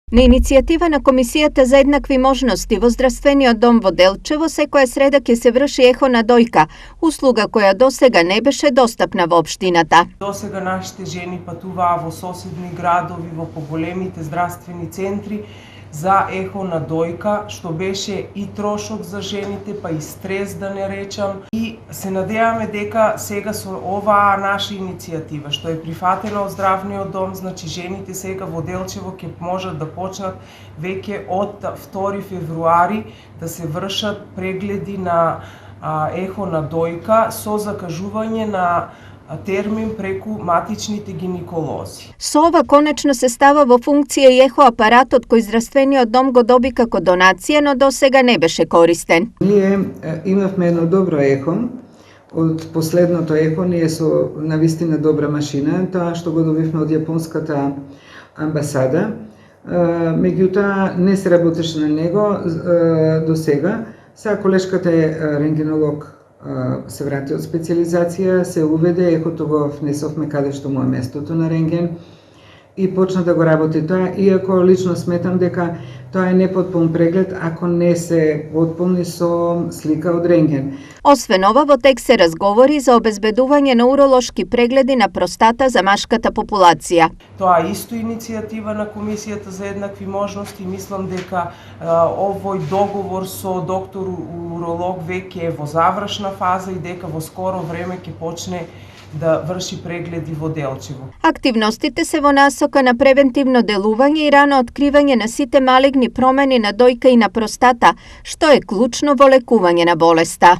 На иницијатива на Комисијата за еднакви можности во здравствениот дом во Делчево секоја среда ќе се врши ехо на дојка, услуга која досега не беше достапна во општината. Досега нашите жени патуваа во соседни градови, во поголемите здравствени центри за ехо на дојка, што беше и трошок за жените, па и стрес да не речам. И се надеваме дека сега со оваа наша иницијатива, што е прифатена од здравниот дом, значи жените сега во Делчево ќе можат да почнат веќе од 2 февруари да се вршат прегледи на ехо на дојка со закажување на термин преку матичните гинеколози. Со ова конечно се става во функција и ехо апаратот кој здравствениот дом го доби како донација, но досега не беше користен. Ние имавме едно добро ехо. Од последното ехо ние со навистина добра машина, тоа што го добивме од јапонската амбасада. Меѓутоа не се работеше на него до сега. Сега колешката е рентгенолог, се врати од специализација, се уведе, ехото го внесовме каде што му е местото на рентген и почна да го работи тоа, иако лично сметам дека тоа е непотпун преглед ако не се потполни со слика од рентген. Освен ова, во тек се разговори за обезбедување на уролошки прегледи на простата за машката популација. Тоа е исто иницијатива на Комисијата за еднакви можности. Мислам дека овој договор со доктор уролог веќе е во завршна фаза и дека во скоро време ќе почне да врши прегледи во Делчево. Активностите се во насока на превентивно делување и рано откривање на сите малигни промени на дојка и на простата, што е клучно во лекување на болеста.